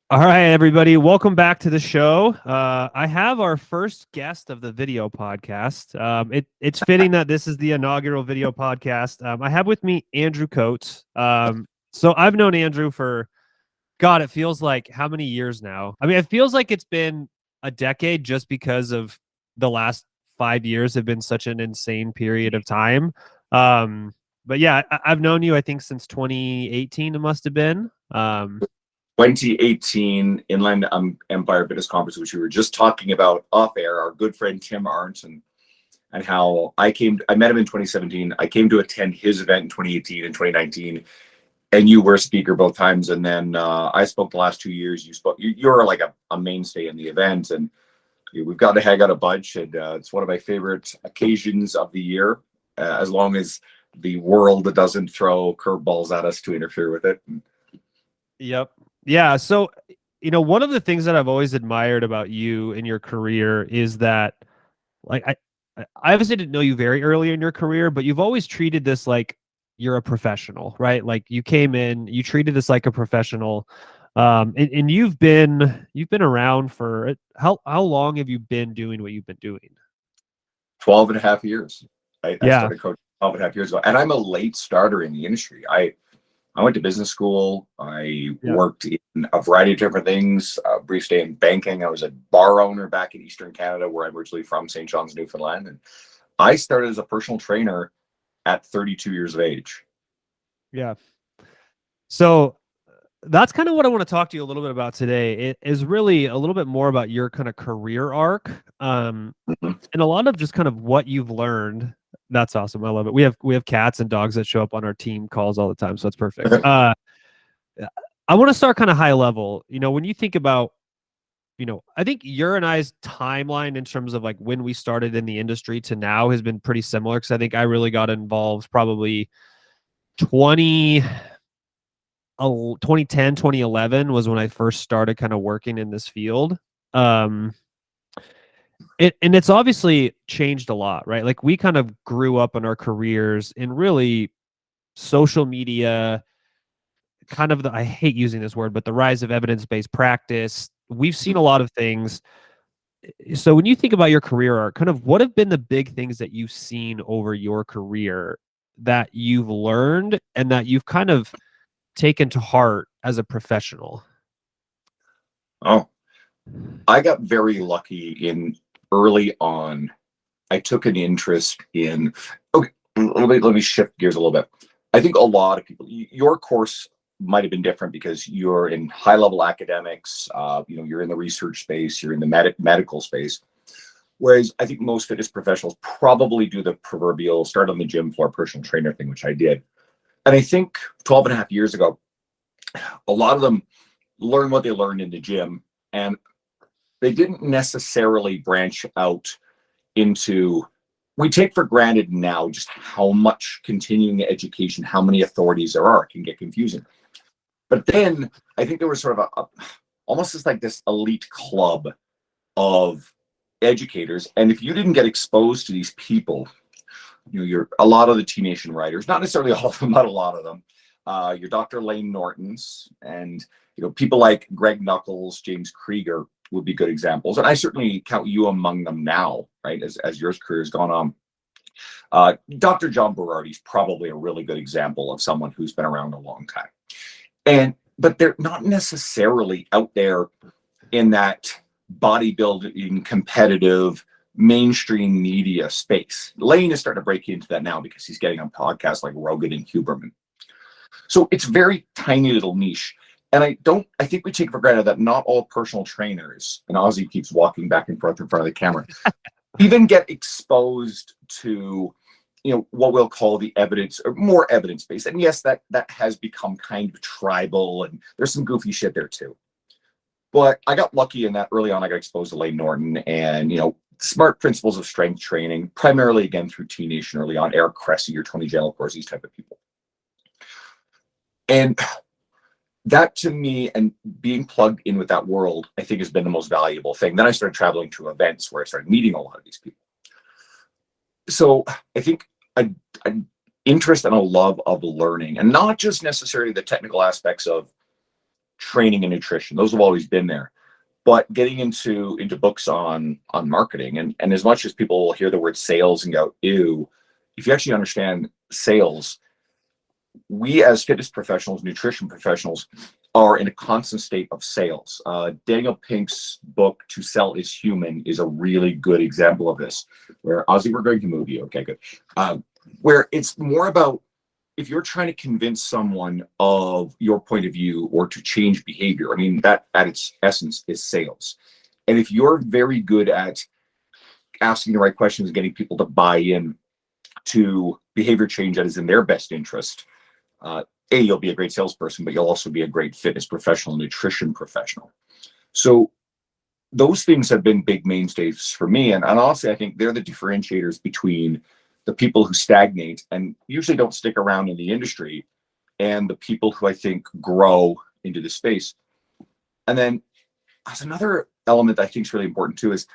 All right, everybody, welcome back to the show. I have our first guest of the video podcast. It's fitting that this is the inaugural video podcast. I have with me Andrew Coates. So I've known Andrew for God. It feels like how many years now? I mean, it feels like it's been a decade just because of the last 5 years have been such an insane period of time. But yeah, I've known you I think since 2018. It must have been. 2018 Inland Empire Fitness Conference, which we were just talking about off air, our good friend Tim Arnton, and how I met him in 2017. I came to attend his event in 2018 and 2019, and you were a speaker both times. And then I spoke the last 2 years. You spoke. You're like a mainstay in the event, and we've got to hang out a bunch. And it's one of my favorite occasions of the year, as long as the world doesn't throw curveballs at us to interfere with it. Yep. Yeah. So, one of the things that I've always admired about you in your career is that, like, I obviously didn't know you very early in your career, but you've always treated this like you're a professional, right? Like you came in, you treated this like a professional. And you've been around for how long have you been doing what you've been doing? 12 and a half years. I Yeah. started coaching 12 and a half years ago, and I'm a late starter in the industry. I went to business school. I Yeah. worked in a variety of different things. A brief stay in banking. I was a bar owner back in Eastern Canada, where I'm originally from, St. John's, Newfoundland. And I started as a personal trainer at 32 years of age. Yeah. So that's kind of what I want to talk to you a little bit about today. It is really a little bit more about your kind of career arc, Mhm. and a lot of just kind of what you've learned. That's awesome. I love it. We have cats and dogs that show up on our team calls all the time, so that's perfect. I want to start kind of high level. When you think about, I think your and I's timeline in terms of like when we started in the industry to now has been pretty similar, because I think I really got involved probably 20 2010, 2011 was when I first started kind of working in this field. Um, and it's obviously changed a lot, right? Like we kind of grew up in our careers in really social media, kind of I hate using this word, but the rise of evidence-based practice. We've seen a lot of things. So when you think about your career arc, kind of what have been the big things that you've seen over your career that you've learned and that you've kind of taken to heart as a professional? Oh, I got very lucky in early on. I took an interest in. Okay, let me shift gears a little bit. I think a lot of people, your course might have been different because you're in high level academics. You're in the research space, you're in the medical space. Whereas I think most fitness professionals probably do the proverbial start on the gym floor personal trainer thing, which I did. And I think 12 and a half years ago, a lot of them learned what they learned in the gym, and they didn't necessarily branch out into. We take for granted now just how much continuing education, how many authorities there are. It can get confusing. But then I think there was sort of almost just like this elite club of educators. And if you didn't get exposed to these people, you're a lot of the T Nation writers, not necessarily all of them, but a lot of them. Your Dr. Lane Nortons and people like Greg Knuckles, James Krieger would be good examples. And I certainly count you among them now, right? As your career has gone on. Dr. John Berardi is probably a really good example of someone who's been around a long time. But they're not necessarily out there in that bodybuilding competitive mainstream media space. Lane is starting to break into that now because he's getting on podcasts like Rogan and Huberman. So it's very tiny little niche. And I think we take for granted that not all personal trainers, and Ozzy keeps walking back and forth in front of the camera, even get exposed to, what we'll call the evidence or more evidence-based. And yes, that has become kind of tribal, and there's some goofy shit there too. But I got lucky in that early on I got exposed to Lane Norton and, smart principles of strength training, primarily again through T Nation early on, Eric Cressy or Tony Gelicourse, these type of people. And that to me, and being plugged in with that world, I think has been the most valuable thing. Then I started traveling to events where I started meeting a lot of these people. So I think an interest and a love of learning, and not just necessarily the technical aspects of training and nutrition. Those have always been there. But getting into books on marketing, and as much as people will hear the word sales and go, ew, if you actually understand sales, we as fitness professionals, nutrition professionals, are in a constant state of sales. Daniel Pink's book, To Sell is Human, is a really good example of this, where Ozzy, we're going to move you. Okay, good. Where it's more about if you're trying to convince someone of your point of view or to change behavior, I mean, that at its essence is sales. And if you're very good at asking the right questions, getting people to buy in to behavior change that is in their best interest, you'll be a great salesperson, but you'll also be a great fitness professional, nutrition professional. So those things have been big mainstays for me. And honestly, I think they're the differentiators between the people who stagnate and usually don't stick around in the industry and the people who I think grow into the space. And then as another element that I think is really important too is,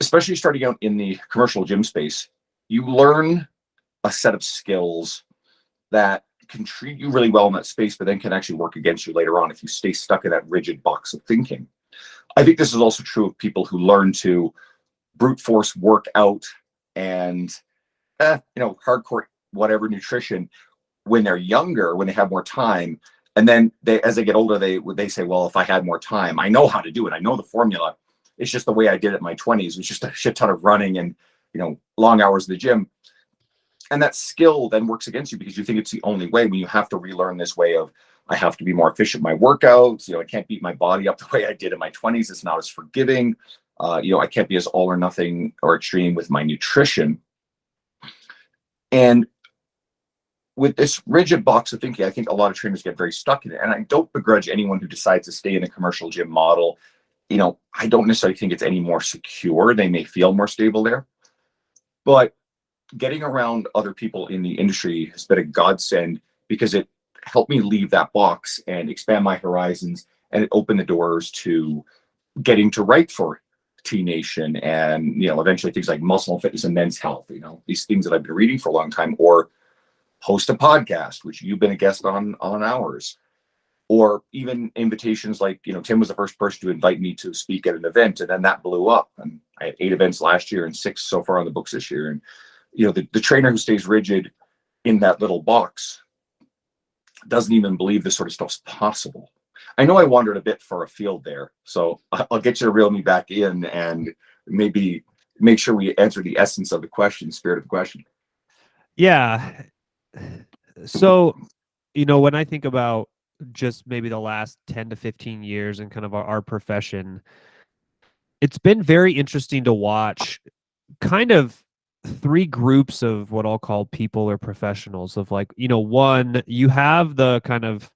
especially starting out in the commercial gym space, you learn a set of skills that can treat you really well in that space, but then can actually work against you later on if you stay stuck in that rigid box of thinking. I think this is also true of people who learn to brute force work out and hardcore whatever nutrition when they're younger, when they have more time. And then as they get older, they say, well, if I had more time, I know how to do it. I know the formula. It's just the way I did it in my 20s. It was just a shit ton of running and, long hours in the gym. And that skill then works against you because you think it's the only way, when you have to relearn this way of, I have to be more efficient in my workouts. I can't beat my body up the way I did in my 20s. It's not as forgiving. I can't be as all or nothing or extreme with my nutrition. And with this rigid box of thinking, I think a lot of trainers get very stuck in it. And I don't begrudge anyone who decides to stay in the commercial gym model. I don't necessarily think it's any more secure. They may feel more stable there. But getting around other people in the industry has been a godsend because it helped me leave that box and expand my horizons, and it opened the doors to getting to write for T Nation and eventually things like Muscle and Fitness and Men's Health, these things that I've been reading for a long time, or host a podcast, which you've been a guest on ours, or even invitations like Tim was the first person to invite me to speak at an event, and then that blew up, and I had 8 events last year and 6 so far on the books this year. And the trainer who stays rigid in that little box doesn't even believe this sort of stuff's possible. I know I wandered a bit for a field there, so I'll get you to reel me back in and maybe make sure we answer the essence of the question, spirit of the question. Yeah. So, when I think about just maybe the last 10 to 15 years and kind of our profession, it's been very interesting to watch kind of 3 groups of what I'll call people or professionals of one, you have the kind of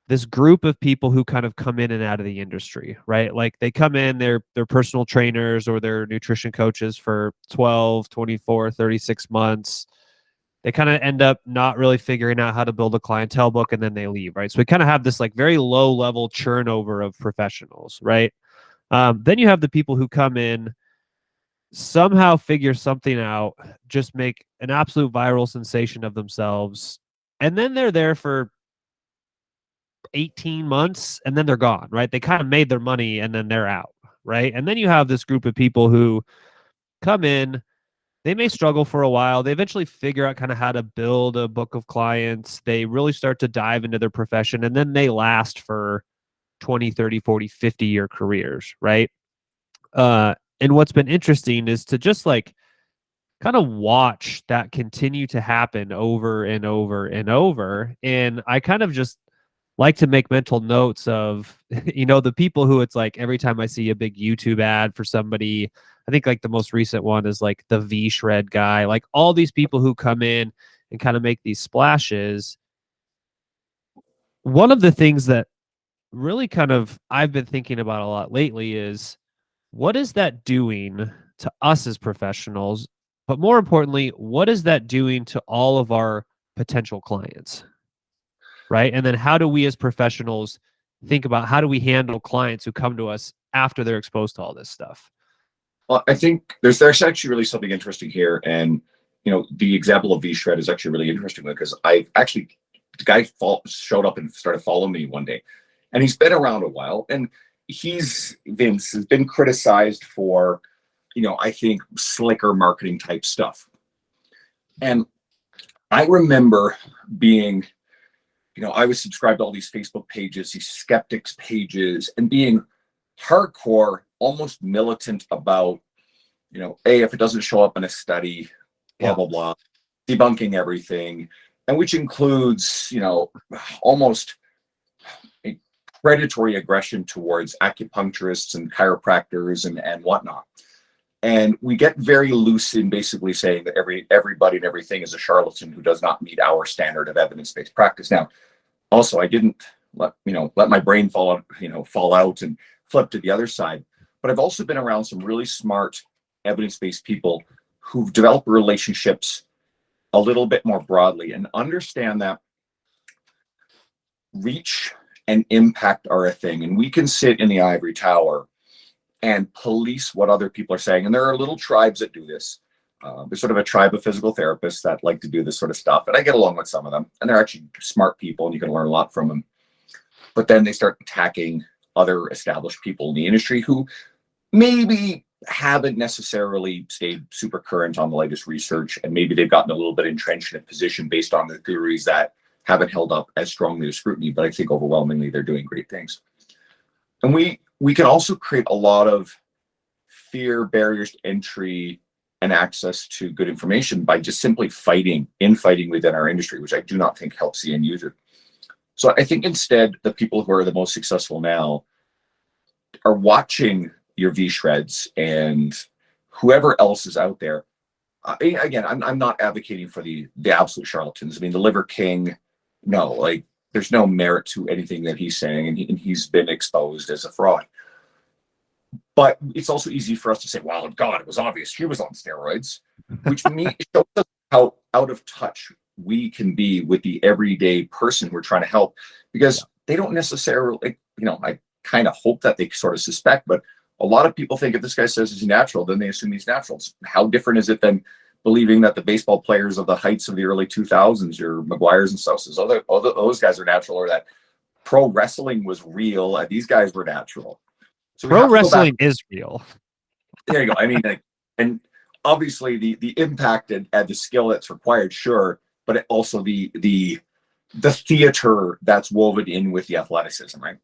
this group of people who kind of come in and out of the industry, right? Like they come in, they're personal trainers or they're nutrition coaches for 12, 24, 36 months. They kind of end up not really figuring out how to build a clientele book, and then they leave, right? So we kind of have this very low level churnover of professionals, right? Then you have the people who come in, somehow figure something out, just make an absolute viral sensation of themselves, and then they're there for 18 months and then they're gone, right? They kind of made their money and then they're out, right? And then you have this group of people who come in, they may struggle for a while. They eventually figure out kind of how to build a book of clients. They really start to dive into their profession, and then they last for 20, 30, 40, 50-year careers, right? And what's been interesting is to just kind of watch that continue to happen over and over and over. And I kind of just like to make mental notes of, the people who it's every time I see a big YouTube ad for somebody, I think the most recent one is the V-Shred guy, all these people who come in and kind of make these splashes. One of the things that really kind of I've been thinking about a lot lately is, what is that doing to us as professionals? But more importantly, what is that doing to all of our potential clients? Right? And then how do we as professionals think about how do we handle clients who come to us after they're exposed to all this stuff? Well, I think there's actually really something interesting here. And, the example of V-Shred is actually really interesting because the guy showed up and started following me one day. and he's been around a while. And Vince has been criticized for, I think slicker marketing type stuff. And I remember being, I was subscribed to all these Facebook pages, these skeptics pages, and being hardcore, almost militant about, if it doesn't show up in a study, blah, blah, blah, debunking everything. And which includes, almost a predatory aggression towards acupuncturists and chiropractors and whatnot. And we get very loose in basically saying that everybody and everything is a charlatan who does not meet our standard of evidence-based practice. Now, also, I didn't let my brain fall out and flip to the other side. But I've also been around some really smart evidence-based people who've developed relationships a little bit more broadly and understand that reach and impact are a thing. And we can sit in the ivory tower and police what other people are saying. And there are little tribes that do this. There's sort of a tribe of physical therapists that like to do this sort of stuff. And I get along with some of them. And they're actually smart people and you can learn a lot from them. But then they start attacking other established people in the industry who maybe haven't necessarily stayed super current on the latest research. And maybe they've gotten a little bit entrenched in a position based on the theories that haven't held up as strongly to scrutiny. But I think overwhelmingly they're doing great things. And we can also create a lot of fear, barriers to entry, and access to good information by just simply fighting within our industry, which I do not think helps the end user. So I think instead, the people who are the most successful now are watching your V-Shreds and whoever else is out there. Again, I'm not advocating for the absolute charlatans. I mean, the Liver King, no, like there's no merit to anything that he's saying, and he's been exposed as a fraud. But it's also easy for us to say, well, God, it was obvious he was on steroids, which shows us how out of touch we can be with the everyday person we're trying to help, because they don't necessarily, I kind of hope that they sort of suspect, but a lot of people think if this guy says he's natural, then they assume he's natural. How different is it than believing that the baseball players of the heights of the early 2000s, your McGuires and stuff, those guys are natural, or that pro wrestling was real, these guys were natural. So pro wrestling is real. There you go. I mean, and obviously the impact and the skill that's required, sure, but also the theater that's woven in with the athleticism, right?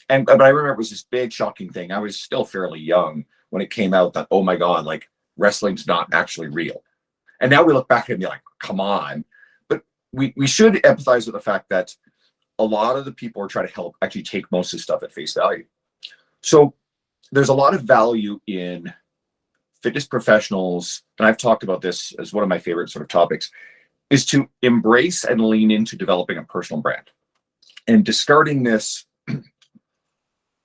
But I remember it was this big shocking thing. I was still fairly young when it came out that, oh my God, like wrestling's not actually real. And now we look back and be like, come on. But we should empathize with the fact that a lot of the people are trying to help actually take most of the stuff at face value. So there's a lot of value in fitness professionals, and I've talked about this as one of my favorite sort of topics, is to embrace and lean into developing a personal brand and discarding this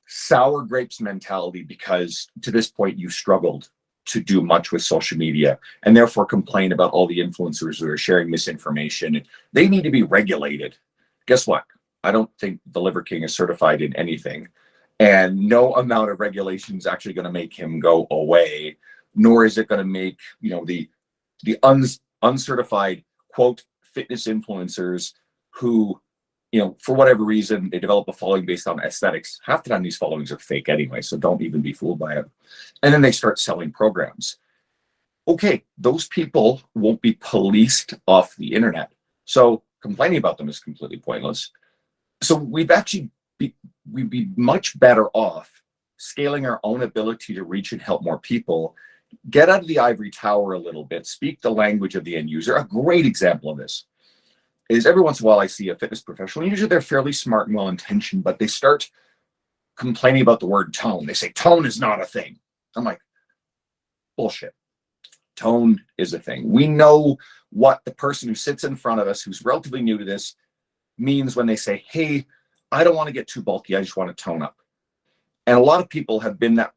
sour grapes mentality, because to this point you struggled to do much with social media and therefore complain about all the influencers who are sharing misinformation. They need to be regulated. Guess what? I don't think the Liver King is certified in anything, and no amount of regulation is actually going to make him go away, nor is it going to make the uncertified quote fitness influencers who for whatever reason they develop a following based on aesthetics. Half the time these followings are fake anyway, so don't even be fooled by it. And then they start selling programs. Okay, those people won't be policed off the internet, so complaining about them is completely pointless. So we'd be much better off scaling our own ability to reach and help more people, get out of the ivory tower a little bit, speak the language of the end user. A great example of this is every once in a while I see a fitness professional. Usually they're fairly smart and well-intentioned, but they start complaining about the word tone. They say tone is not a thing. I'm like, bullshit. Tone is a thing. We know what the person who sits in front of us, who's relatively new to this, means when they say, hey, I don't want to get too bulky, I just want to tone up. And a lot of people have been that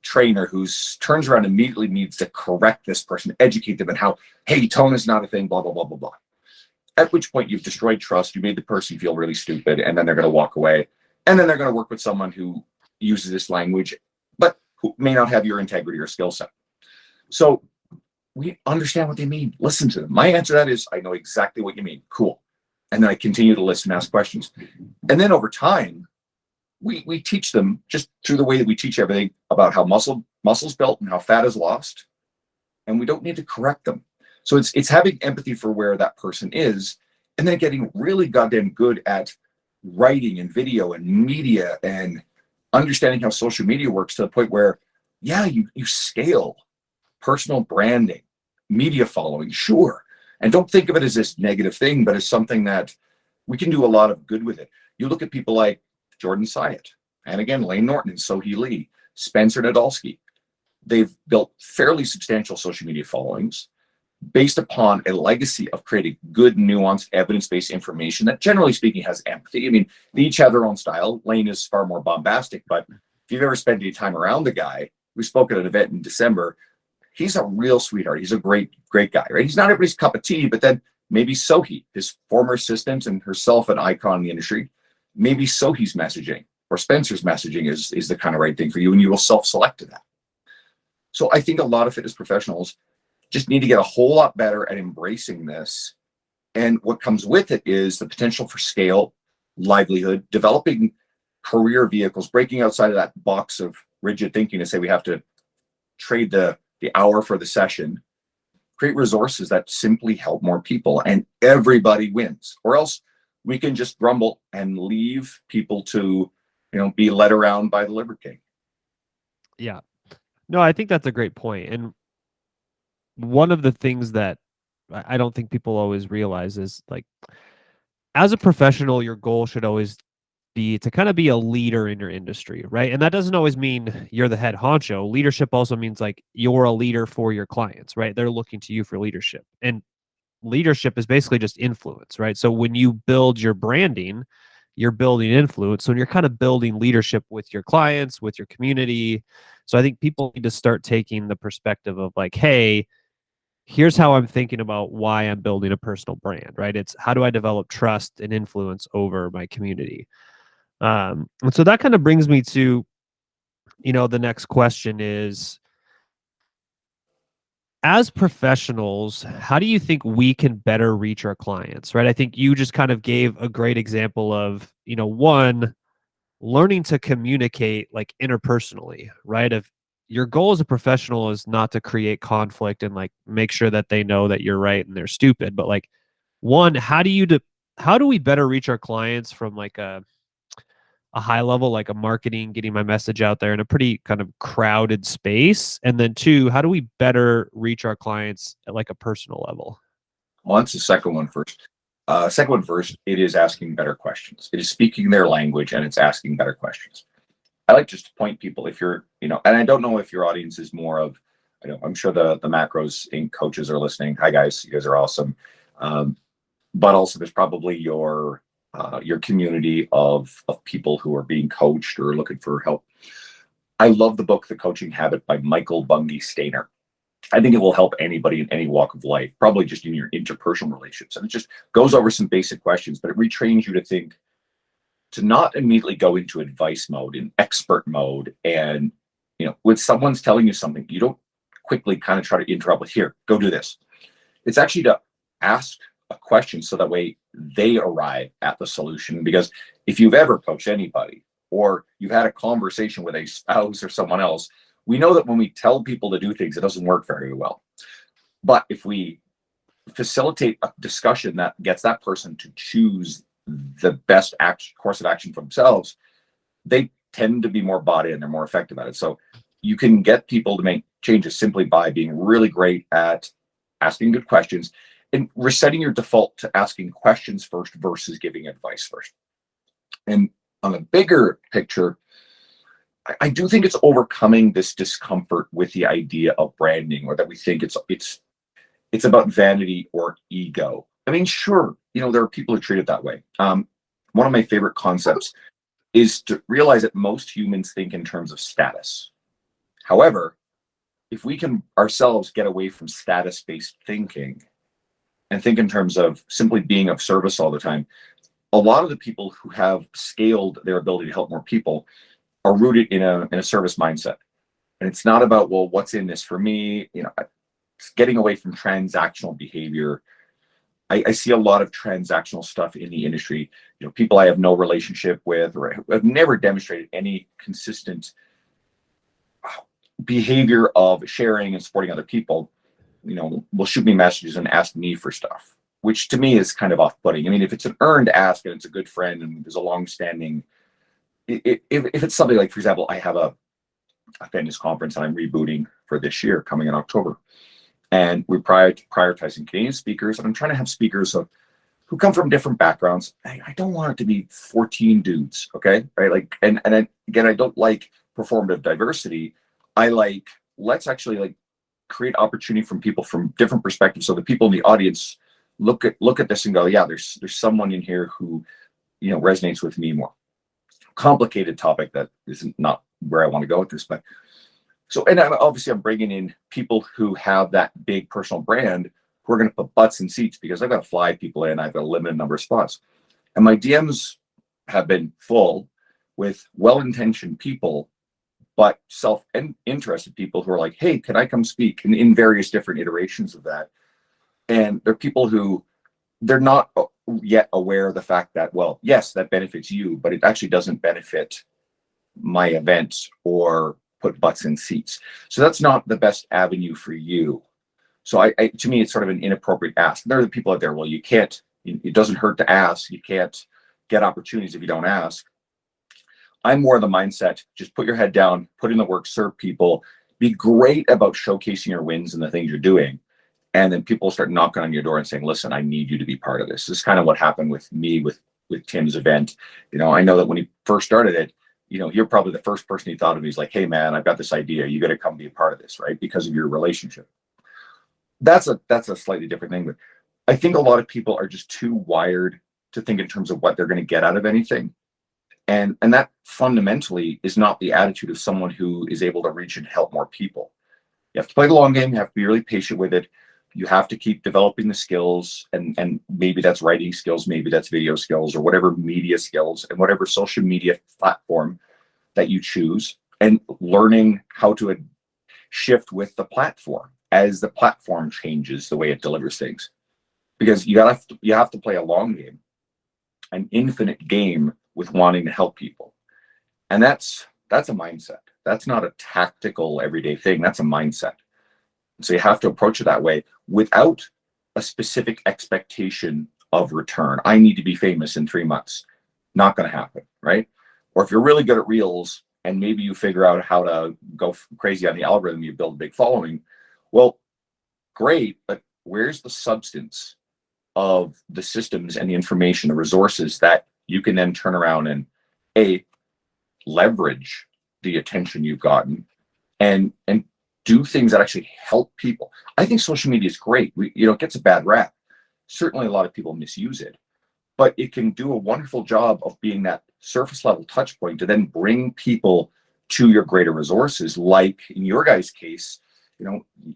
trainer who turns around and immediately needs to correct this person, educate them on how, hey, tone is not a thing, blah, blah, blah, blah, blah. At which point you've destroyed trust, you made the person feel really stupid, and then they're going to walk away. And then they're going to work with someone who uses this language, but who may not have your integrity or skill set. So we understand what they mean. Listen to them. My answer to that is, I know exactly what you mean. Cool. And then I continue to listen, ask questions. And then over time, we teach them just through the way that we teach everything about how muscle's built and how fat is lost. And we don't need to correct them. So it's having empathy for where that person is, and then getting really goddamn good at writing and video and media and understanding how social media works to the point where, yeah, you scale personal branding, media following, sure. And don't think of it as this negative thing, but as something that we can do a lot of good with it. You look at people like Jordan Syatt, and again, Layne Norton and Sohee Lee, Spencer Nadolski. They've built fairly substantial social media followings based upon a legacy of creating good, nuanced, evidence-based information that, generally speaking, has empathy. I mean, they each have their own style. Layne is far more bombastic, but if you've ever spent any time around the guy, we spoke at an event in December, he's a real sweetheart. He's a great guy, right? He's not everybody's cup of tea, but then maybe Sohee, his former assistant and herself an icon in the industry, maybe Sohee's messaging or Spencer's messaging is the kind of right thing for you, and you will self-select to that. So I think a lot of fitness professionals just need to get a whole lot better at embracing this. And what comes with it is the potential for scale, livelihood, developing career vehicles, breaking outside of that box of rigid thinking to say we have to trade the hour for the session, create resources that simply help more people, and everybody wins. Or else we can just grumble and leave people to, be led around by the Liver King. Yeah. No, I think that's a great point. And one of the things that I don't think people always realize is, like, as a professional, your goal should always be to kind of be a leader in your industry, right? And that doesn't always mean you're the head honcho. Leadership also means like you're a leader for your clients, right? They're looking to you for leadership. And leadership is basically just influence, right? So when you build your branding, you're building influence. So you're kind of building leadership with your clients, with your community. So I think people need to start taking the perspective of like, hey, here's how I'm thinking about why I'm building a personal brand, right? It's how do I develop trust and influence over my community? And so that kind of brings me to, the next question is, as professionals, how do you think we can better reach our clients, right? I think you just kind of gave a great example of, one, learning to communicate like interpersonally, right? If your goal as a professional is not to create conflict and like make sure that they know that you're right and they're stupid, but like, one, how do we better reach our clients from like a high level, like a marketing, getting my message out there in a pretty kind of crowded space? And then two, how do we better reach our clients at like a personal level? Well, that's the second one first. Second one first, it is asking better questions. It is speaking their language and it's asking better questions. I like just to point people, if you're, and I don't know if your audience is more of, I'm sure the Macros Inc. coaches are listening. Hi guys, you guys are awesome. But also there's probably your community of people who are being coached or looking for help. I love the book, The Coaching Habit by Michael Bungay Stayner. I think it will help anybody in any walk of life, probably just in your interpersonal relationships. And it just goes over some basic questions, but it retrains you to think, to not immediately go into advice mode, in expert mode. And, when someone's telling you something, you don't quickly kind of try to interrupt with, here, go do this. It's actually to ask a question so that way they arrive at the solution. Because if you've ever coached anybody or you've had a conversation with a spouse or someone else, we know that when we tell people to do things, it doesn't work very well. But if we facilitate a discussion that gets that person to choose the best course of action for themselves, they tend to be more bought in. They're more effective at it. So you can get people to make changes simply by being really great at asking good questions and resetting your default to asking questions first versus giving advice first. And on a bigger picture, I do think it's overcoming this discomfort with the idea of branding, or that we think it's about vanity or ego. I mean, sure, there are people who treat it that way. One of my favorite concepts is to realize that most humans think in terms of status. However, if we can ourselves get away from status-based thinking and think in terms of simply being of service all the time, a lot of the people who have scaled their ability to help more people are rooted in a service mindset. And it's not about, well, what's in this for me? It's getting away from transactional behavior. I see a lot of transactional stuff in the industry. People I have no relationship with or have never demonstrated any consistent behavior of sharing and supporting other people, will shoot me messages and ask me for stuff, which to me is kind of off-putting. I mean, if it's an earned ask and it's a good friend and there's a long-standing, if it's something like, for example, I have a fitness conference and I'm rebooting for this year coming in October. And we're prioritizing Canadian speakers, and I'm trying to have speakers who come from different backgrounds. I don't want it to be 14 dudes, okay? Right? Like, and again, I don't like performative diversity. I like, let's actually like create opportunity from people from different perspectives, so the people in the audience look at this and go, yeah, there's someone in here who resonates with me more. Complicated topic that isn't not where I want to go with this, but so, and I'm bringing in people who have that big personal brand who are going to put butts in seats, because I've got to fly people in. I've got a limited number of spots, and my DMs have been full with well-intentioned people, but self-interested people who are like, hey, can I come speak? And in various different iterations of that. And they're people who they're not yet aware of the fact that, well, yes, that benefits you, but it actually doesn't benefit my event or put butts in seats. So that's not the best avenue for you. So I to me, it's sort of an inappropriate ask. There are the people out there, well, you can't, it doesn't hurt to ask. You can't get opportunities if you don't ask. I'm more of the mindset, just put your head down, put in the work, serve people, be great about showcasing your wins and the things you're doing. And then people start knocking on your door and saying, listen, I need you to be part of this. This is kind of what happened with me with Tim's event. I know that when he first started it, you're probably the first person he thought of. He's like, hey man, I've got this idea. You got to come be a part of this, right? Because of your relationship. That's a slightly different thing. But I think a lot of people are just too wired to think in terms of what they're going to get out of anything. And that fundamentally is not the attitude of someone who is able to reach and help more people. You have to play the long game. You have to be really patient with it. You have to keep developing the skills, and maybe that's writing skills, maybe that's video skills, or whatever media skills and whatever social media platform that you choose, and learning how to shift with the platform as the platform changes the way it delivers things. Because you have to play a long game, an infinite game with wanting to help people. And that's a mindset. That's not a tactical everyday thing. That's a mindset. So you have to approach it that way without a specific expectation of return. I need to be famous in 3 months. Not going to happen, right? Or if you're really good at Reels and maybe you figure out how to go crazy on the algorithm, you build a big following. Well, great, but where's the substance of the systems and the information, the resources that you can then turn around and leverage the attention you've gotten and do things that actually help people. I think social media is great. It gets a bad rap. Certainly a lot of people misuse it, but it can do a wonderful job of being that surface level touch point to then bring people to your greater resources. Like in your guys' case,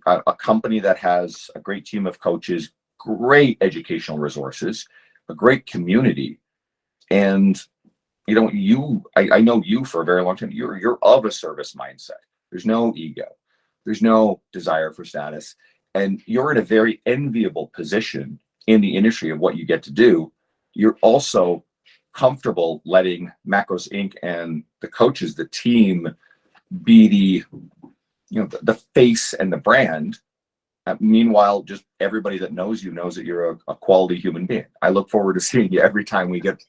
a company that has a great team of coaches, great educational resources, a great community. And I know you for a very long time. You're of a service mindset. There's no ego. There's no desire for status. And you're in a very enviable position in the industry of what you get to do. You're also comfortable letting Macros Inc. and the coaches, the team, be the face and the brand. Meanwhile, just everybody that knows you knows that you're a quality human being. I look forward to seeing you every time we get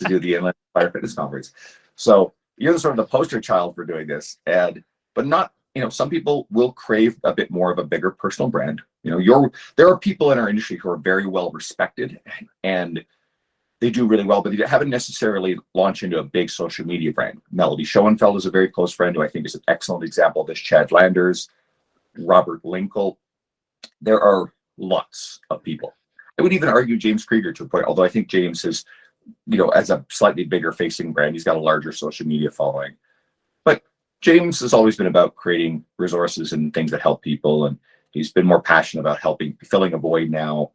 to do the Inland Fire Fitness Conference. So you're sort of the poster child for doing this, but not. Some people will crave a bit more of a bigger personal brand. There are people in our industry who are very well respected and they do really well, but they haven't necessarily launched into a big social media brand. Melody Schoenfeld is a very close friend who I think is an excellent example of this. Chad Landers, Robert Linkle. There are lots of people. I would even argue James Krieger to a point, although I think James is, as a slightly bigger facing brand, he's got a larger social media following. But James has always been about creating resources and things that help people, and he's been more passionate about filling a void now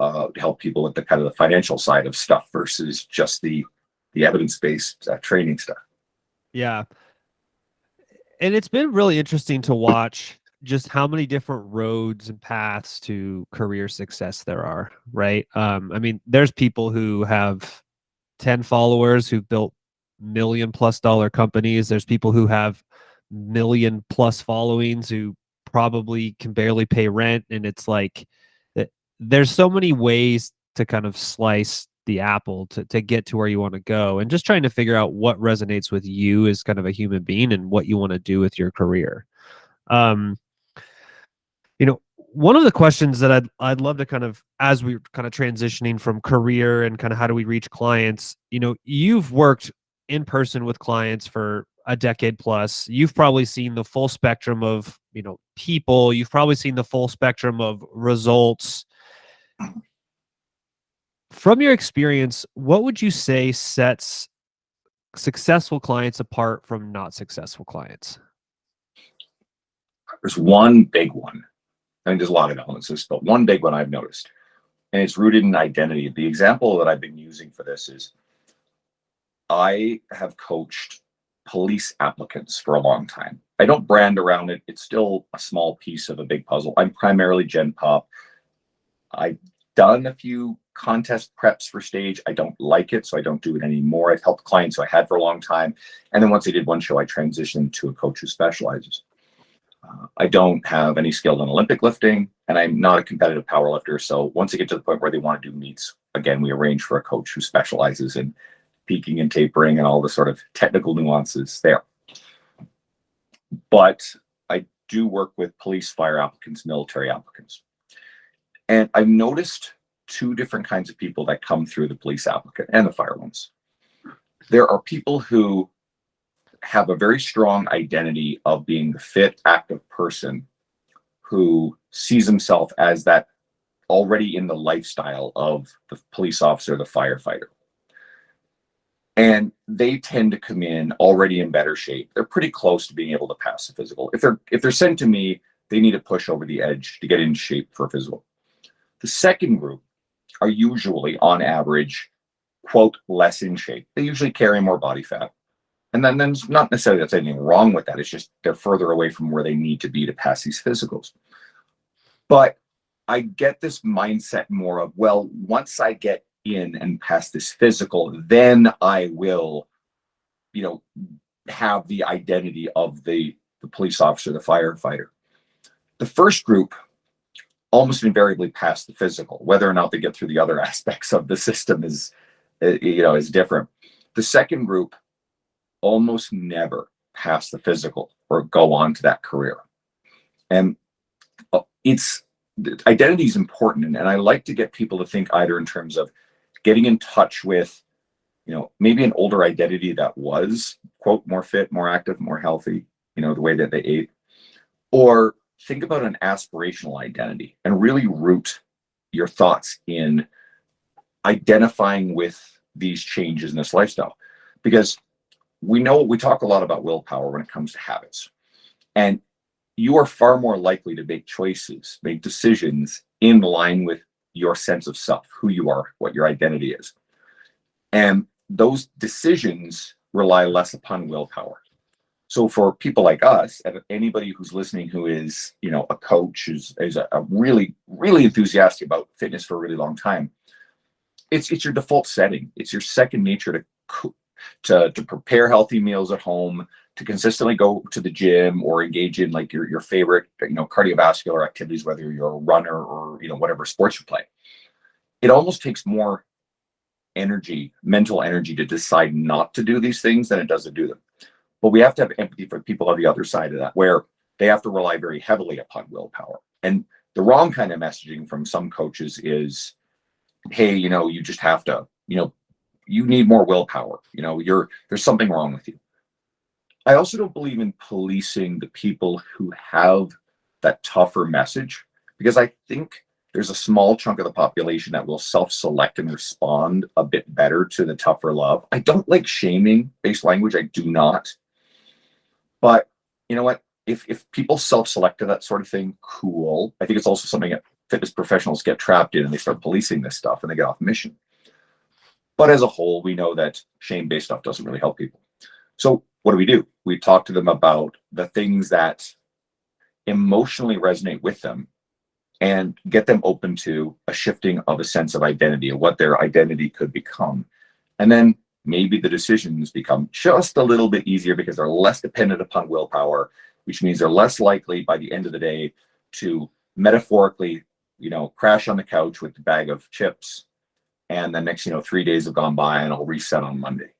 to help people with the kind of the financial side of stuff versus just the evidence-based training stuff. Yeah. And it's been really interesting to watch just how many different roads and paths to career success there are, right? I mean, there's people who have 10 followers who've built $1 million+ companies. There's people who have million+ followings who probably can barely pay rent. And it's like, there's so many ways to kind of slice the apple to get to where you want to go, and just trying to figure out what resonates with you as kind of a human being and what you want to do with your career. Um, one of the questions that I'd love to kind of, as we're kind of transitioning from career and kind of how do we reach clients, you've worked in person with clients for a decade plus. You've probably seen the full spectrum of, people. You've probably seen the full spectrum of results. From your experience, what would you say sets successful clients apart from not successful clients? There's one big one. I mean, there's a lot of elements to this, but one big one I've noticed, and it's rooted in identity. The example that I've been using for this is I have coached police applicants for a long time. I don't brand around it. It's still a small piece of a big puzzle. I'm primarily Gen Pop. I've done a few contest preps for stage. I don't like it, so I don't do it anymore. I've helped clients who I had for a long time. And then once I did one show, I transitioned to a coach who specializes. I don't have any skill in Olympic lifting, and I'm not a competitive power lifter. So once they get to the point where they want to do meets, again, we arrange for a coach who specializes in peaking and tapering and all the sort of technical nuances there. But I do work with police, fire applicants, military applicants. And I've noticed two different kinds of people that come through the police applicant and the fire ones. There are people who have a very strong identity of being the fit, active person who sees himself as that already in the lifestyle of the police officer, the firefighter. And they tend to come in already in better shape. They're pretty close to being able to pass the physical. If they're sent to me, they need to push over the edge to get in shape for a physical. The second group are usually, on average, quote, less in shape. They usually carry more body fat. And then there's not necessarily that's anything wrong with that. It's just they're further away from where they need to be to pass these physicals. But I get this mindset more of, well, once I get in and pass this physical, then I will, have the identity of the police officer, the firefighter. The first group almost invariably pass the physical. Whether or not they get through the other aspects of the system is different. The second group almost never pass the physical or go on to that career. And identity is important. And I like to get people to think either in terms of getting in touch with, maybe an older identity that was, quote, more fit, more active, more healthy, the way that they ate, or think about an aspirational identity and really root your thoughts in identifying with these changes in this lifestyle. Because we talk a lot about willpower when it comes to habits, and you are far more likely to make choices, make decisions in line with your sense of self, who you are, what your identity is. And those decisions rely less upon willpower. So for people like us, and anybody who's listening who is, a coach, is a really, really enthusiastic about fitness for a really long time, it's your default setting. It's your second nature to prepare healthy meals at home, to consistently go to the gym or engage in like your favorite, cardiovascular activities, whether you're a runner or, whatever sports you play. It almost takes more energy, mental energy, to decide not to do these things than it does to do them. But we have to have empathy for people on the other side of that, where they have to rely very heavily upon willpower. And the wrong kind of messaging from some coaches is, hey, you just have to, you need more willpower. There's something wrong with you. I also don't believe in policing the people who have that tougher message, because I think there's a small chunk of the population that will self-select and respond a bit better to the tougher love. I don't like shaming based language. I do not. But you know what? If people self-select to that sort of thing, cool. I think it's also something that fitness professionals get trapped in, and they start policing this stuff and they get off mission. But as a whole, we know that shame-based stuff doesn't really help people. So what do? We talk to them about the things that emotionally resonate with them and get them open to a shifting of a sense of identity and what their identity could become. And then maybe the decisions become just a little bit easier because they're less dependent upon willpower, which means they're less likely by the end of the day to metaphorically, crash on the couch with a bag of chips. And then next, 3 days have gone by and I'll reset on Monday.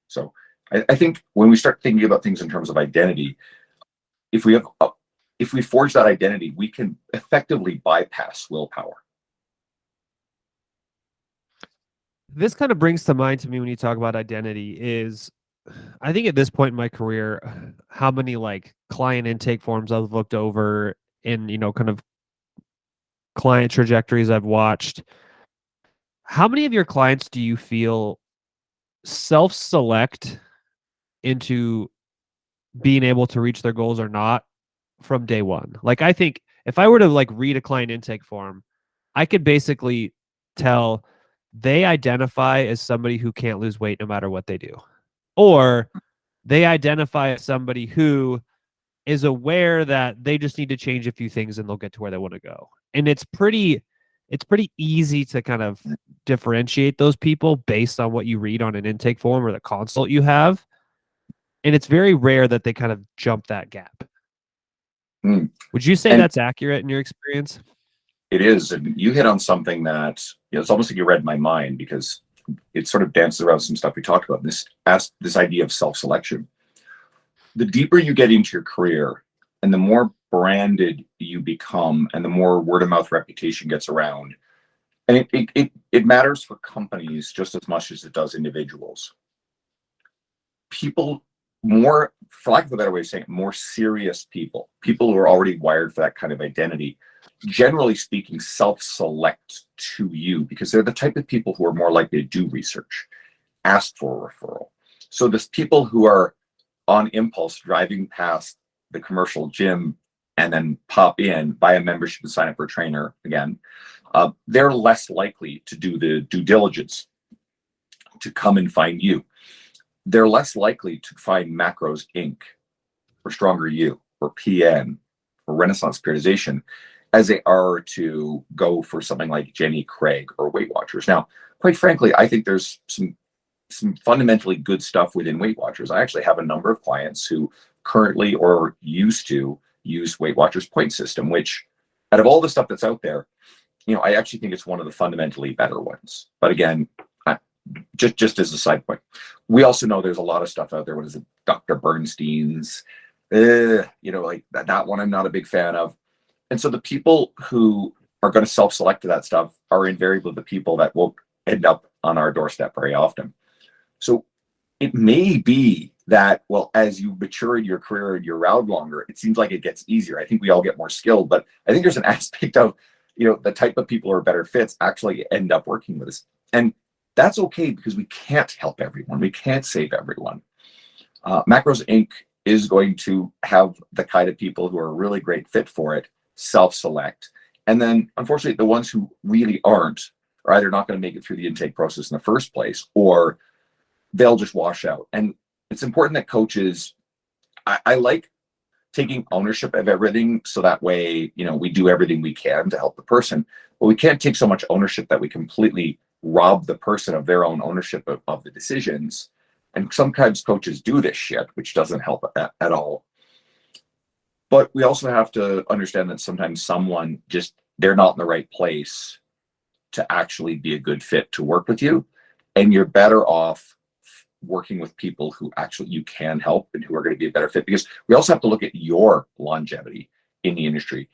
So I think when we start thinking about things in terms of identity, if we forge that identity, we can effectively bypass willpower. This kind of brings to mind to me when you talk about identity is, I think at this point in my career, how many like client intake forms I've looked over and, kind of client trajectories I've watched. How many of your clients do you feel self-select into being able to reach their goals or not from day one? Like, I think if I were to like read a client intake form, I could basically tell they identify as somebody who can't lose weight no matter what they do, or they identify as somebody who is aware that they just need to change a few things and they'll get to where they want to go. And it's pretty easy to kind of differentiate those people based on what you read on an intake form or the consult you have. And it's very rare that they kind of jump that gap. Would you say that's accurate in your experience? It is. And you hit on something that, it's almost like you read my mind, because it sort of dances around some stuff we talked about, this idea of self-selection. The deeper you get into your career and the more branded you become and the more word of mouth reputation gets around, and it matters for companies just as much as it does individuals. People more, for lack of a better way of saying it, more serious people who are already wired for that kind of identity, generally speaking, self-select to you because they're the type of people who are more likely to do research, ask for a referral. So there's people who are on impulse driving past the commercial gym and then pop in, buy a membership and sign up for a trainer again. They're less likely to do the due diligence to come and find you. They're less likely to find Macros Inc. or Stronger You or PN or Renaissance Periodization as they are to go for something like Jenny Craig or Weight Watchers. Now, quite frankly, I think there's some fundamentally good stuff within Weight Watchers. I actually have a number of clients who currently or used to use Weight Watchers point system, which out of all the stuff that's out there, I actually think it's one of the fundamentally better ones. But again, just as a side point, we also know there's a lot of stuff out there. What is it? Dr. Bernstein's, like that one I'm not a big fan of. And so the people who are going to self-select to that stuff are invariably the people that won't end up on our doorstep very often. So it may be that, well, as you mature in your career and you're around longer, it seems like it gets easier. I think we all get more skilled, but I think there's an aspect of, the type of people who are better fits actually end up working with us. And that's okay because we can't help everyone. We can't save everyone. Macros Inc. is going to have the kind of people who are a really great fit for it self-select. And then, unfortunately, the ones who really aren't are either not going to make it through the intake process in the first place, or they'll just wash out. And it's important that coaches, I like taking ownership of everything, so that way, we do everything we can to help the person, but we can't take so much ownership that we completely rob the person of their own ownership of the decisions. And sometimes coaches do this shit, which doesn't help at all. But we also have to understand that sometimes someone they're not in the right place to actually be a good fit to work with you. And you're better off working with people who actually you can help and who are going to be a better fit, because we also have to look at your longevity in the industry.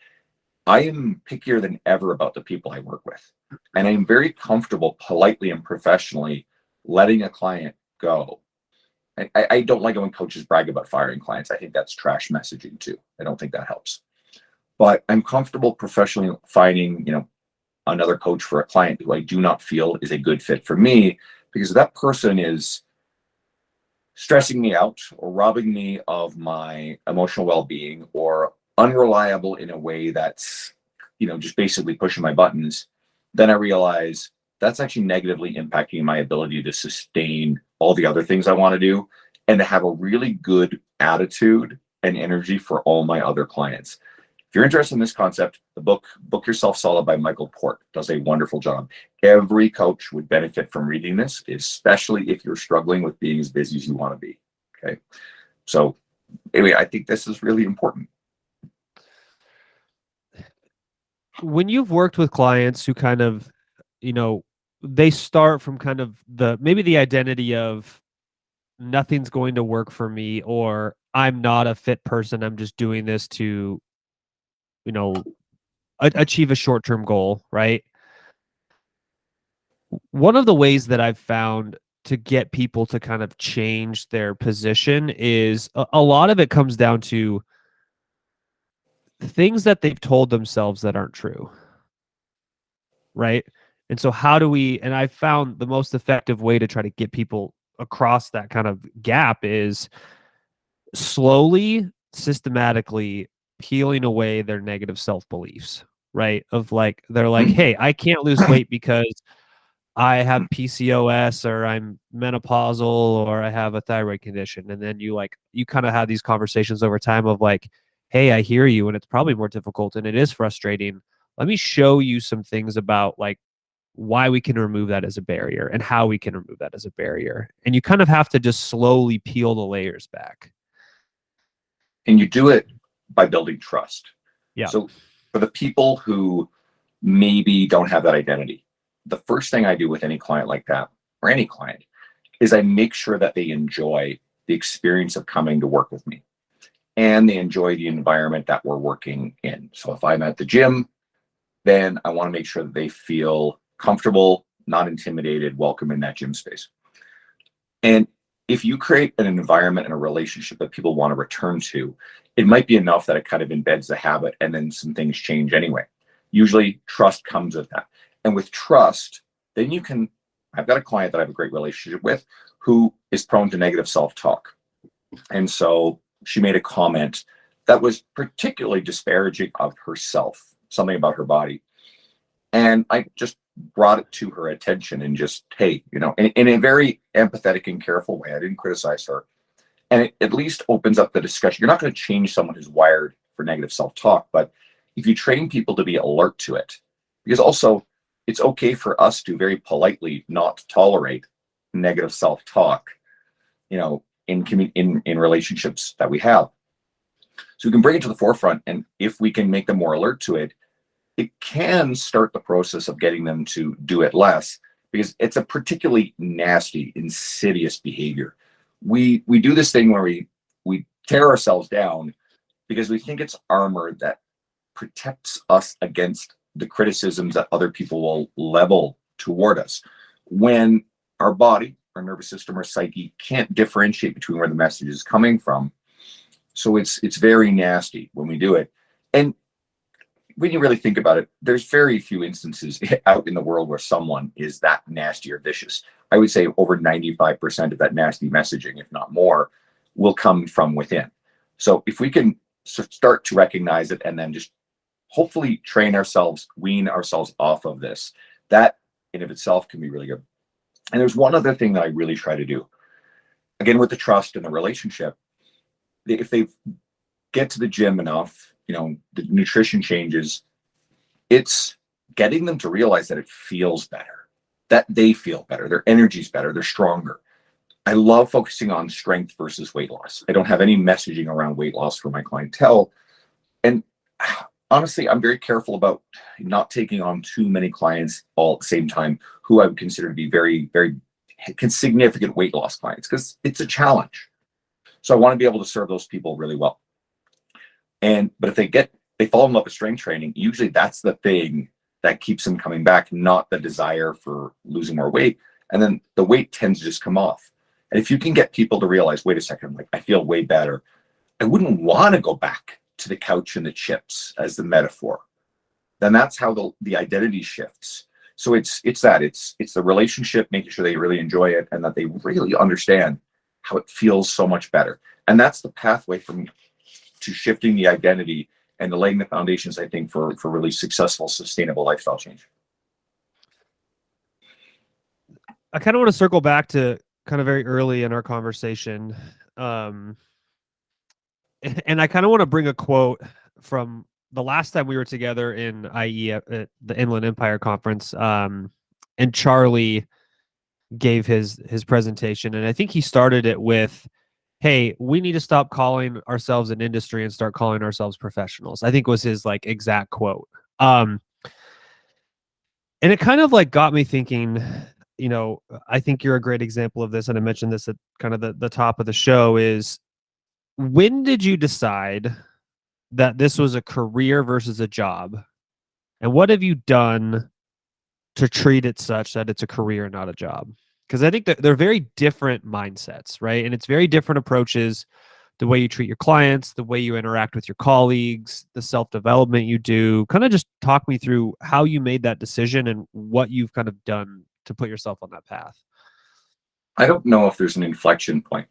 I am pickier than ever about the people I work with, and I'm very comfortable politely and professionally letting a client go. I don't like it when coaches brag about firing clients. I think that's trash messaging too. I don't think that helps. But I'm comfortable professionally finding, another coach for a client who I do not feel is a good fit for me, because if that person is stressing me out or robbing me of my emotional well-being or unreliable in a way that's, just basically pushing my buttons, then I realize that's actually negatively impacting my ability to sustain all the other things I want to do and to have a really good attitude and energy for all my other clients. If you're interested in this concept, the book Book Yourself Solid by Michael Port does a wonderful job. Every coach would benefit from reading this, especially if you're struggling with being as busy as you want to be. Okay. So anyway, I think this is really important. When you've worked with clients who kind of, they start from kind of maybe the identity of nothing's going to work for me, or I'm not a fit person, I'm just doing this to, achieve a short-term goal, right? One of the ways that I've found to get people to kind of change their position is a lot of it comes down to things that they've told themselves that aren't true, right? And so and I found the most effective way to try to get people across that kind of gap is slowly, systematically peeling away their negative self-beliefs, right? Of like, they're like, hey, I can't lose weight because I have PCOS, or I'm menopausal, or I have a thyroid condition. And then you kind of have these conversations over time of like, hey, I hear you, and it's probably more difficult and it is frustrating. Let me show you some things about like why we can remove that as a barrier and how we can remove that as a barrier. And you kind of have to just slowly peel the layers back. And you do it by building trust. Yeah. So for the people who maybe don't have that identity, the first thing I do with any client like that, or any client, is I make sure that they enjoy the experience of coming to work with me, and they enjoy the environment that we're working in. So if I'm at the gym, then I want to make sure that they feel comfortable, not intimidated, welcome in that gym space. And if you create an environment and a relationship that people want to return to, it might be enough that it kind of embeds the habit, and then some things change anyway. Usually trust comes with that. And with trust, then I've got a client that I have a great relationship with who is prone to negative self-talk. And so she made a comment that was particularly disparaging of herself, something about her body. And I just brought it to her attention and just, hey, in a very empathetic and careful way. I didn't criticize her. And it at least opens up the discussion. You're not going to change someone who's wired for negative self-talk, but if you train people to be alert to it, because also it's okay for us to very politely not tolerate negative self-talk, in relationships that we have. So we can bring it to the forefront, and if we can make them more alert to it, it can start the process of getting them to do it less, because it's a particularly nasty, insidious behavior. We do this thing where we tear ourselves down because we think it's armor that protects us against the criticisms that other people will level toward us, when our body, our nervous system, our psyche can't differentiate between where the message is coming from. So it's very nasty when we do it. And when you really think about it, there's very few instances out in the world where someone is that nasty or vicious. I would say over 95% of that nasty messaging, if not more, will come from within. So if we can start to recognize it and then just hopefully train ourselves, wean ourselves off of this, that in of itself can be really good. And there's one other thing that I really try to do, again, with the trust and the relationship. If they get to the gym enough, the nutrition changes, it's getting them to realize that it feels better, that they feel better, their energy's better, they're stronger. I love focusing on strength versus weight loss. I don't have any messaging around weight loss for my clientele. And honestly, I'm very careful about not taking on too many clients all at the same time who I would consider to be very, very significant weight loss clients, because it's a challenge. So I want to be able to serve those people really well. But if they fall in love with strength training, usually that's the thing that keeps them coming back, not the desire for losing more weight. And then the weight tends to just come off. And if you can get people to realize, wait a second, like I feel way better, I wouldn't want to go back to the couch and the chips as the metaphor, then that's how the identity shifts. So it's the relationship, making sure they really enjoy it and that they really understand how it feels so much better. And that's the pathway to shifting the identity and laying the foundations, I think, for really successful, sustainable lifestyle change. I kind of want to circle back to kind of very early in our conversation. And I kind of want to bring a quote from the last time we were together in IE at the Inland Empire conference, and Charlie gave his presentation, and I think he started it with, "Hey, we need to stop calling ourselves an industry and start calling ourselves professionals." I think was his like exact quote. And it kind of like got me thinking, I think you're a great example of this, and I mentioned this at kind of the top of the show, is when did you decide that this was a career versus a job? And what have you done to treat it such that it's a career, not a job? Because I think that they're very different mindsets, right? And it's very different approaches, the way you treat your clients, the way you interact with your colleagues, the self-development you do. Kind of just talk me through how you made that decision and what you've kind of done to put yourself on that path. I don't know if there's an inflection point.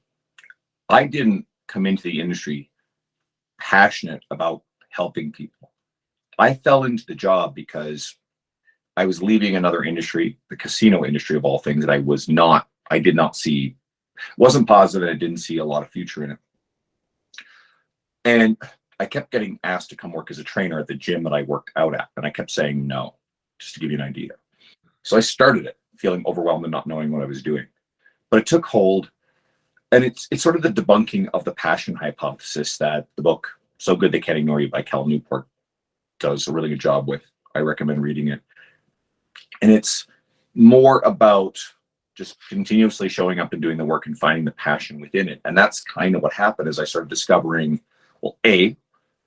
I didn't come into the industry passionate about helping people. I fell into the job because I was leaving another industry, the casino industry of all things, that I did not see, wasn't positive, and I didn't see a lot of future in it. And I kept getting asked to come work as a trainer at the gym that I worked out at. And I kept saying no, just to give you an idea. So I started it feeling overwhelmed and not knowing what I was doing. But it took hold. And it's sort of the debunking of the passion hypothesis that the book So Good They Can't Ignore You by Cal Newport does a really good job with. I recommend reading it. And it's more about just continuously showing up and doing the work and finding the passion within it. And that's kind of what happened as I started discovering, well,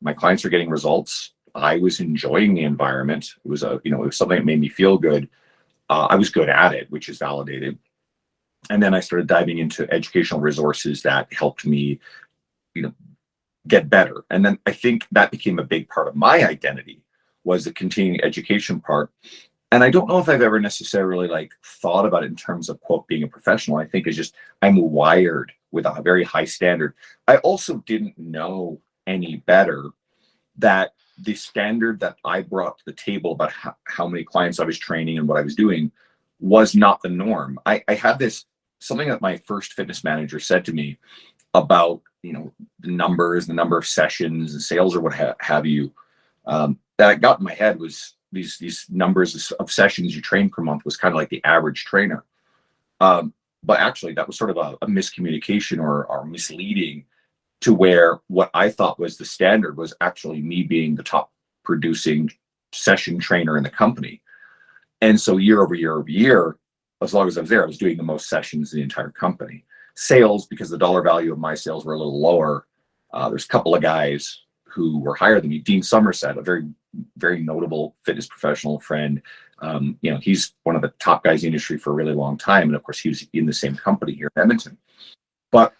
my clients are getting results. I was enjoying the environment. It was it was something that made me feel good. I was good at it, which is validated. And then I started diving into educational resources that helped me, get better. And then I think that became a big part of my identity, was the continuing education part. And I don't know if I've ever necessarily thought about it in terms of, quote, being a professional. I think it's just I'm wired with a very high standard. I also didn't know any better that the standard that I brought to the table about how many clients I was training and what I was doing was not the norm. I had something that my first fitness manager said to me about, the numbers, the number of sessions and sales or what have you, that I got in my head was these numbers of sessions you train per month was kind of like the average trainer. But actually that was sort of a miscommunication or misleading, to where what I thought was the standard was actually me being the top producing session trainer in the company. And so year over year over year, as long as I was there, I was doing the most sessions in the entire company. Sales, because the dollar value of my sales were a little lower, there's a couple of guys who were higher than me. Dean Somerset, a very, very notable fitness professional friend. He's one of the top guys in the industry for a really long time. And of course, he was in the same company here in Edmonton. But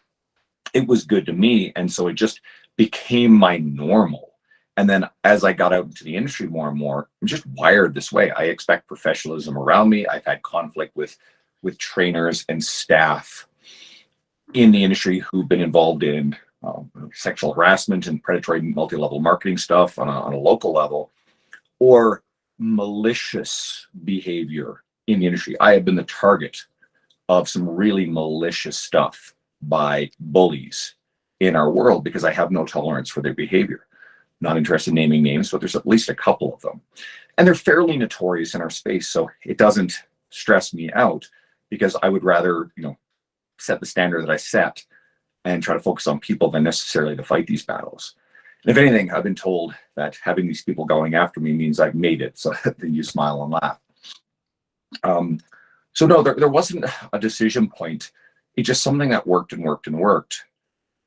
it was good to me. And so it just became my normal. And then as I got out into the industry more and more, I'm just wired this way. I expect professionalism around me. I've had conflict with trainers and staff in the industry who've been involved in sexual harassment and predatory multi-level marketing stuff on a local level, or malicious behavior in the industry. I have been the target of some really malicious stuff by bullies in our world because I have no tolerance for their behavior. Not interested in naming names, but there's at least a couple of them. And they're fairly notorious in our space, so it doesn't stress me out, because I would rather, set the standard that I set and try to focus on people than necessarily to fight these battles. And if anything, I've been told that having these people going after me means I've made it, so then you smile and laugh. So no, there wasn't a decision point. It's just something that worked and worked and worked.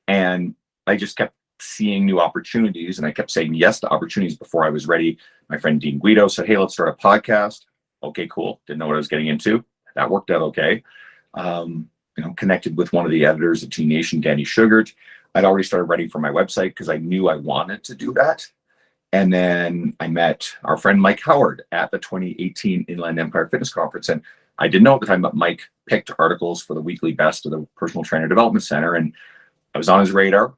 And I just kept seeing new opportunities, and I kept saying yes to opportunities before I was ready. My friend Dean Guido said, "Hey, let's start a podcast." Okay, cool. Didn't know what I was getting into. That worked out okay. Connected with one of the editors at Teen Nation, Danny Sugart. I'd already started writing for my website because I knew I wanted to do that. And then I met our friend Mike Howard at the 2018 Inland Empire Fitness Conference. And I didn't know at the time, but Mike picked articles for the weekly best of the Personal Trainer Development Center. And I was on his radar.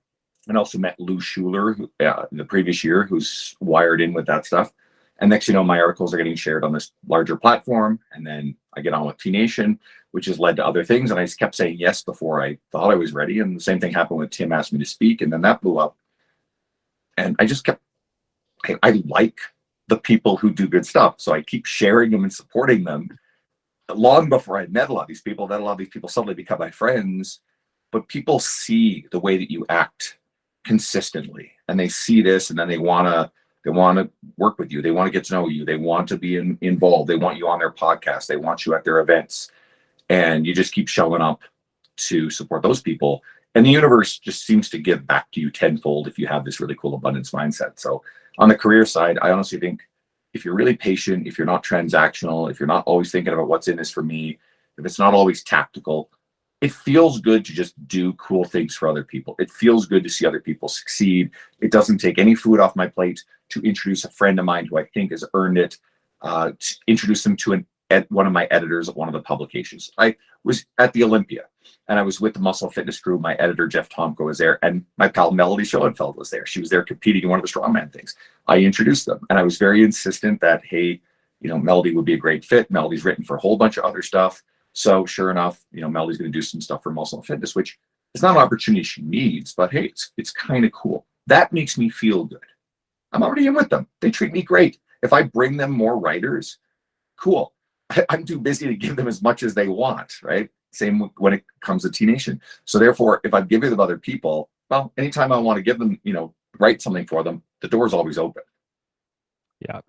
And also met Lou Schuler the previous year, who's wired in with that stuff. And next, my articles are getting shared on this larger platform. And then I get on with Teen Nation, which has led to other things. And I just kept saying yes before I thought I was ready. And the same thing happened when Tim asked me to speak. And then that blew up. And I just kept I like the people who do good stuff. So I keep sharing them and supporting them. Long before I met a lot of these people, then a lot of these people suddenly become my friends. But people see the way that you act consistently, and they see this, and then they want to work with you. They want to get to know you. They want to be involved. They want you on their podcast. They want you at their events, and you just keep showing up to support those people. And the universe just seems to give back to you tenfold if you have this really cool abundance mindset. So on the career side, I honestly think if you're really patient, if you're not transactional, if you're not always thinking about what's in this for me, if it's not always tactical, it feels good to just do cool things for other people. It feels good to see other people succeed. It doesn't take any food off my plate to introduce a friend of mine who I think has earned it, to introduce them to one of my editors at one of the publications. I was at the Olympia, and I was with the Muscle Fitness crew. My editor, Jeff Tomko, was there, and my pal Melody Schoenfeld was there. She was there competing in one of the strongman things. I introduced them, and I was very insistent that, hey, Melody would be a great fit. Melody's written for a whole bunch of other stuff. So sure enough, Melody's going to do some stuff for Muscle Fitness, which is not an opportunity she needs, but hey, it's kind of cool. That makes me feel good. I'm already in with them. They treat me great. If I bring them more writers, cool. I'm too busy to give them as much as they want, right? Same when it comes to T Nation. So therefore, if I'm giving them other people, well, anytime I want to give them, write something for them, the door's always open. Yeah.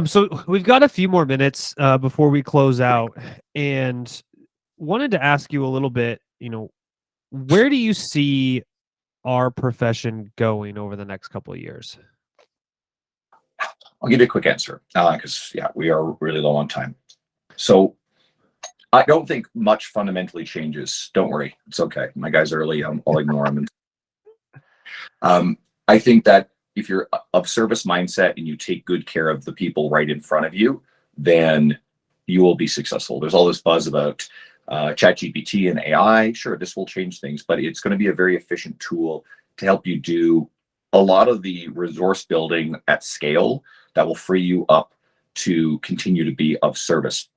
So we've got a few more minutes before we close out, and wanted to ask you a little bit, where do you see our profession going over the next couple of years? I'll give you a quick answer because, we are really low on time. So I don't think much fundamentally changes. Don't worry. It's okay. My guy's early. I'll ignore him. I think that if you're of service mindset and you take good care of the people right in front of you, then you will be successful. There's all this buzz about ChatGPT and AI. Sure, this will change things, but it's going to be a very efficient tool to help you do a lot of the resource building at scale that will free you up to continue to be of service.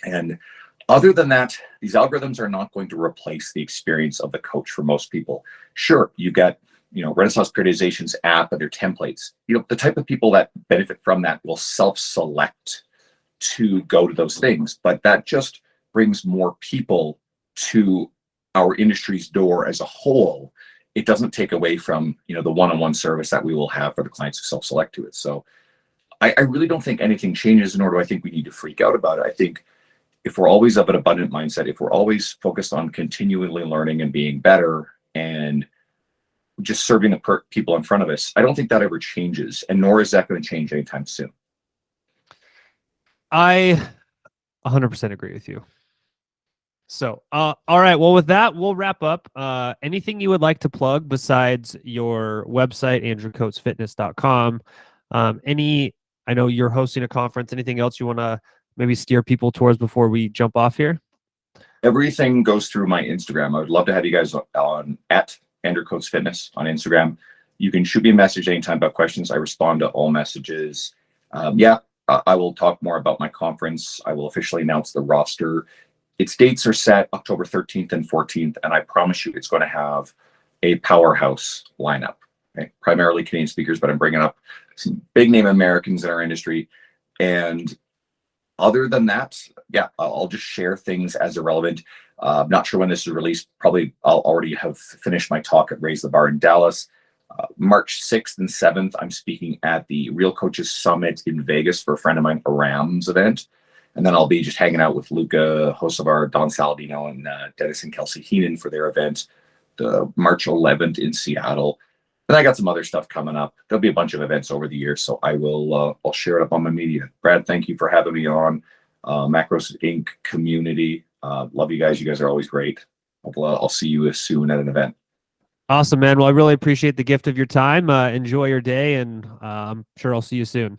And other than that, these algorithms are not going to replace the experience of the coach for most people. Sure, you get Renaissance Periodization's app and their templates. The type of people that benefit from that will self-select to go to those things, but that just brings more people to our industry's door as a whole. It doesn't take away from the one-on-one service that we will have for the clients who self-select to it. So I really don't think anything changes, nor do I think we need to freak out about it. I think if we're always of an abundant mindset, if we're always focused on continually learning and being better and just serving the people in front of us, I don't think that ever changes, and nor is that going to change anytime soon. I 100% agree with you. So, all right. Well, with that, we'll wrap up. Anything you would like to plug besides your website, andrewcoatesfitness.com? I know you're hosting a conference. Anything else you want to maybe steer people towards before we jump off here? Everything goes through my Instagram. I would love to have you guys on at Andrew Coates Fitness on Instagram. You can shoot me a message anytime about questions. I respond to all messages. I will talk more about my conference. I will officially announce the roster. Its dates are set October 13th and 14th, and I promise you it's going to have a powerhouse lineup. Okay? Primarily Canadian speakers, but I'm bringing up some big name Americans in our industry. And other than that, I'll just share things as irrelevant. I'm not sure when this is released. Probably I'll already have finished my talk at Raise the Bar in Dallas. March 6th and 7th, I'm speaking at the Real Coaches Summit in Vegas for a friend of mine, Aram's event. And then I'll be just hanging out with Luca Hocevar, Don Saladino, and Dennis and Kelsey Heenan for their event, the March 11th in Seattle. And I got some other stuff coming up. There'll be a bunch of events over the year, so I'll share it up on my media. Brad, thank you for having me on. Macros Inc. community. Love you guys. You guys are always great. I'll see you soon at an event. Awesome, man. Well, I really appreciate the gift of your time. Enjoy your day, and I'm sure I'll see you soon.